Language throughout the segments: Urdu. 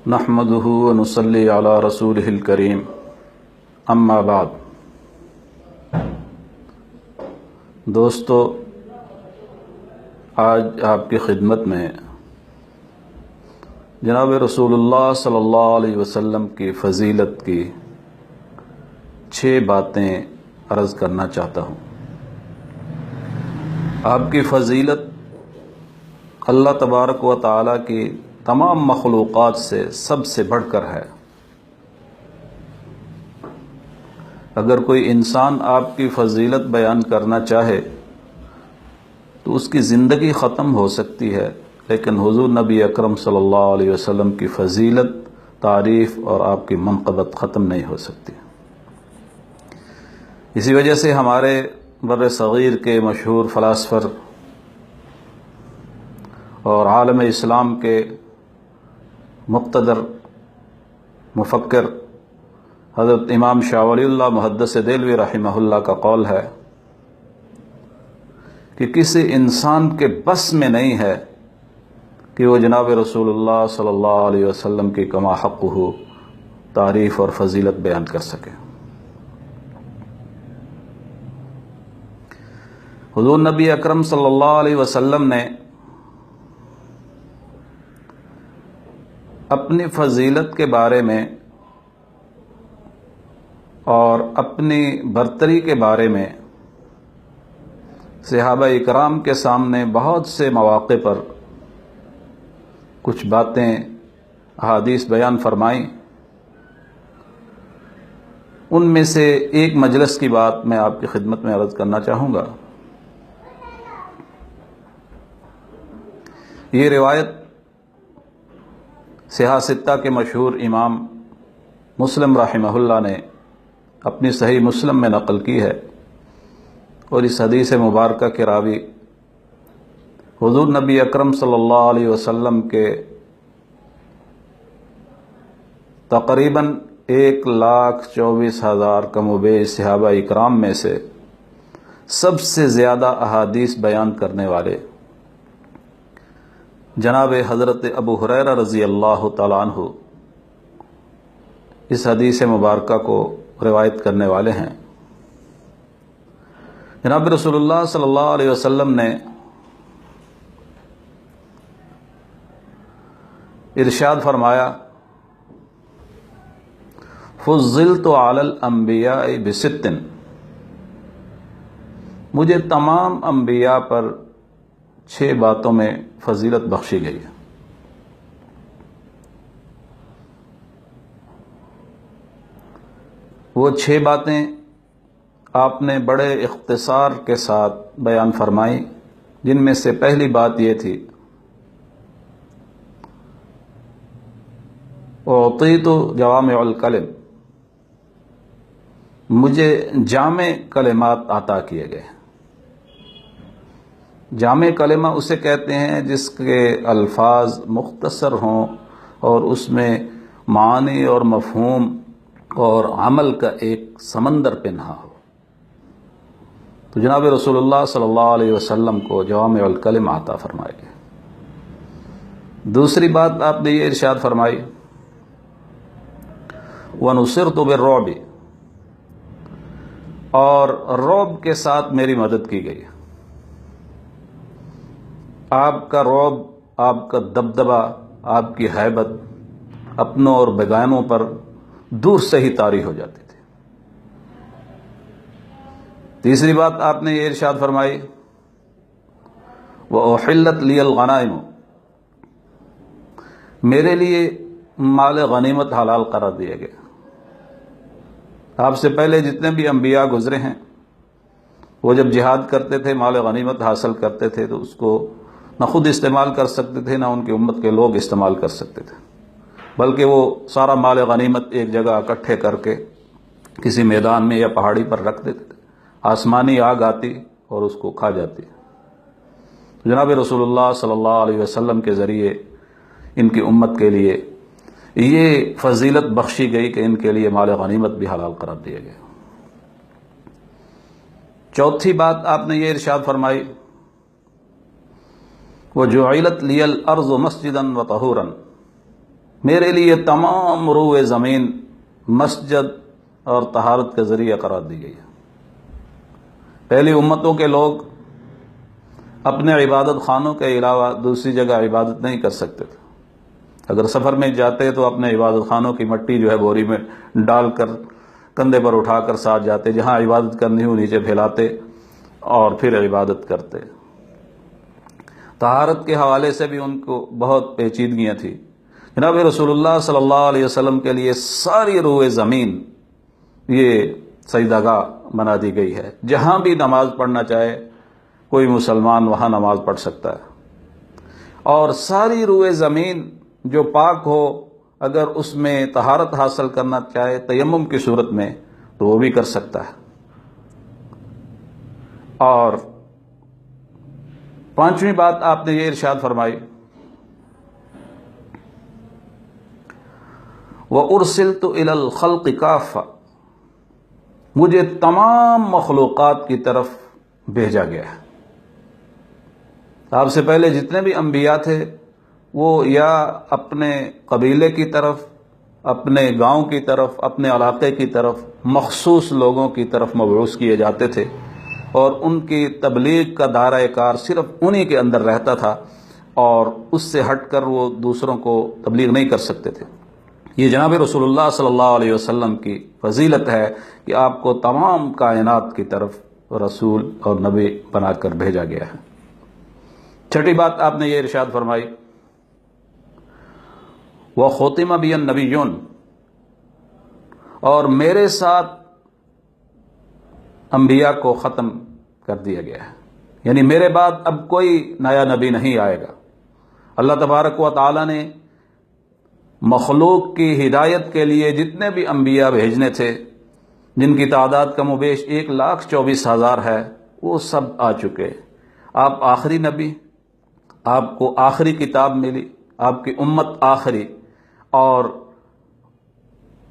نحمده ونصلي على رسوله الكريم اما بعد۔ دوستو، آج آپ کی خدمت میں جناب رسول اللہ صلی اللہ علیہ وسلم کی فضیلت کی 6 باتیں عرض کرنا چاہتا ہوں۔ آپ کی فضیلت اللہ تبارک و تعالیٰ کی تمام مخلوقات سے سب سے بڑھ کر ہے۔ اگر کوئی انسان آپ کی فضیلت بیان کرنا چاہے تو اس کی زندگی ختم ہو سکتی ہے، لیکن حضور نبی اکرم صلی اللہ علیہ وسلم کی فضیلت، تعریف اور آپ کی منقبت ختم نہیں ہو سکتی۔ اسی وجہ سے ہمارے بر صغیر کے مشہور فلاسفر اور عالم اسلام کے مقتدر مفکر حضرت امام شاہ ولی اللہ محدث دہلوی رحمہ اللہ کا قول ہے کہ کسی انسان کے بس میں نہیں ہے کہ وہ جناب رسول اللہ صلی اللہ علیہ وسلم کی کما حقہ تعریف اور فضیلت بیان کر سکے۔ حضور نبی اکرم صلی اللہ علیہ وسلم نے اپنی فضیلت کے بارے میں اور اپنی برتری کے بارے میں صحابہ اکرام کے سامنے بہت سے مواقع پر کچھ باتیں، احادیث بیان فرمائیں۔ ان میں سے ایک مجلس کی بات میں آپ کی خدمت میں عرض کرنا چاہوں گا۔ یہ روایت صحاح ستہ کے مشہور امام مسلم رحمہ اللہ نے اپنی صحیح مسلم میں نقل کی ہے، اور اس حدیث مبارکہ کے راوی حضور نبی اکرم صلی اللہ علیہ وسلم کے تقریباً 1,24,000 کم و بیش صحابہ اکرام میں سے سب سے زیادہ احادیث بیان کرنے والے جناب حضرت ابو ہریرہ رضی اللہ تعالیٰ عنہ اس حدیث مبارکہ کو روایت کرنے والے ہیں۔ جناب رسول اللہ صلی اللہ علیہ وسلم نے ارشاد فرمایا، فضلت علی الانبیاء بست، مجھے تمام انبیاء پر 6 باتوں میں فضیلت بخشی گئی ہے۔ وہ 6 باتیں آپ نے بڑے اختصار کے ساتھ بیان فرمائی، جن میں سے پہلی بات یہ تھی، اعطیت جوامع الکلم، مجھے جامع کلمات عطا کیے گئے۔ جامع کلمہ اسے کہتے ہیں جس کے الفاظ مختصر ہوں اور اس میں معنی اور مفہوم اور عمل کا ایک سمندر پنہا ہو۔ تو جناب رسول اللہ صلی اللہ علیہ وسلم کو جوامع الکلم عطا فرمائے گئے۔ دوسری بات آپ نے یہ ارشاد فرمائی، وَنُصِرْتُ بِالرُّعْبِ، اور رعب کے ساتھ میری مدد کی گئی۔ آپ کا رعب، آپ کا دبدبہ، آپ کی ہیبت اپنوں اور بیگانوں پر دور سے ہی طاری ہو جاتی تھی۔ تیسری بات آپ نے یہ ارشاد فرمائی، وَأُحِلَّتْ لِيَ الْغَنَائِمُ، میرے لیے مال غنیمت حلال قرار دیے گئے۔ آپ سے پہلے جتنے بھی انبیاء گزرے ہیں، وہ جب جہاد کرتے تھے، مال غنیمت حاصل کرتے تھے، تو اس کو نہ خود استعمال کر سکتے تھے، نہ ان کی امت کے لوگ استعمال کر سکتے تھے، بلکہ وہ سارا مال غنیمت ایک جگہ اکٹھے کر کے کسی میدان میں یا پہاڑی پر رکھ دیتے تھے، آسمانی آگ آتی اور اس کو کھا جاتی۔ جناب رسول اللہ صلی اللہ علیہ وسلم کے ذریعے ان کی امت کے لیے یہ فضیلت بخشی گئی کہ ان کے لیے مال غنیمت بھی حلال قرار دیے گئے۔ چوتھی بات آپ نے یہ ارشاد فرمائی، وَجُعِلَتْ لِيَ الْأَرْضُ مَسْجِدًا وَطَهُورًا، میرے لیے تمام روئے زمین مسجد اور طہارت کے ذریعے قرار دی گئی ہے۔ پہلی امتوں کے لوگ اپنے عبادت خانوں کے علاوہ دوسری جگہ عبادت نہیں کر سکتے تھے۔ اگر سفر میں جاتے تو اپنے عبادت خانوں کی مٹی جو ہے بوری میں ڈال کر کندھے پر اٹھا کر ساتھ جاتے، جہاں عبادت کرنی ہو نیچے پھیلاتے اور پھر عبادت کرتے۔ طہارت کے حوالے سے بھی ان کو بہت پیچیدگیاں تھیں۔ جناب رسول اللہ صلی اللہ علیہ وسلم کے لیے ساری روئے زمین یہ سجدہ گاہ بنا دی گئی ہے، جہاں بھی نماز پڑھنا چاہے کوئی مسلمان وہاں نماز پڑھ سکتا ہے، اور ساری روئے زمین جو پاک ہو اگر اس میں طہارت حاصل کرنا چاہے تیمم کی صورت میں تو وہ بھی کر سکتا ہے۔ اور پانچویں بات آپ نے یہ ارشاد فرمائی، وَأُرْسِلْتُ إِلَى الْخَلْقِ كَافَّةً، مجھے تمام مخلوقات کی طرف بھیجا گیا ہے۔ آپ سے پہلے جتنے بھی انبیاء تھے وہ یا اپنے قبیلے کی طرف، اپنے گاؤں کی طرف، اپنے علاقے کی طرف، مخصوص لوگوں کی طرف مبعوث کیے جاتے تھے، اور ان کی تبلیغ کا دائرہ کار صرف انہی کے اندر رہتا تھا، اور اس سے ہٹ کر وہ دوسروں کو تبلیغ نہیں کر سکتے تھے۔ یہ جناب رسول اللہ صلی اللہ علیہ وسلم کی فضیلت ہے کہ آپ کو تمام کائنات کی طرف رسول اور نبی بنا کر بھیجا گیا ہے۔ چھٹی بات آپ نے یہ ارشاد فرمائی، وَخُتِمَ بِيَ النَّبِيُّونَ، اور میرے ساتھ انبیاء کو ختم کر دیا گیا ہے، یعنی میرے بعد اب کوئی نیا نبی نہیں آئے گا۔ اللہ تبارک و تعالی نے مخلوق کی ہدایت کے لیے جتنے بھی انبیاء بھیجنے تھے، جن کی تعداد کم و بیش 1,24,000 ہے، وہ سب آ چکے۔ آپ آخری نبی، آپ کو آخری کتاب ملی، آپ کی امت آخری، اور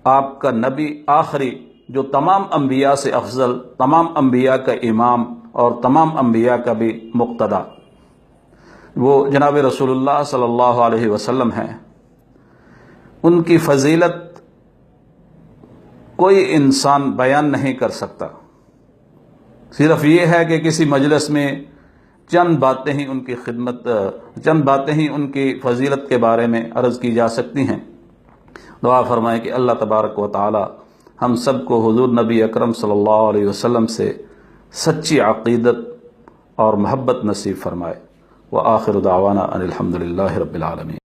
آپ کا نبی آخری جو تمام انبیاء سے افضل، تمام انبیاء کا امام اور تمام انبیاء کا بھی مقتدا، وہ جناب رسول اللہ صلی اللہ علیہ وسلم ہیں۔ ان کی فضیلت کوئی انسان بیان نہیں کر سکتا، صرف یہ ہے کہ کسی مجلس میں چند باتیں ہی ان کی خدمت، چند باتیں ہی ان کی فضیلت کے بارے میں عرض کی جا سکتی ہیں۔ دعا فرمائیں کہ اللہ تبارک و تعالی ہم سب کو حضور نبی اکرم صلی اللہ علیہ وسلم سے سچی عقیدت اور محبت نصیب فرمائے۔ وآخر دعوانا ان الحمد للہ رب العالمین۔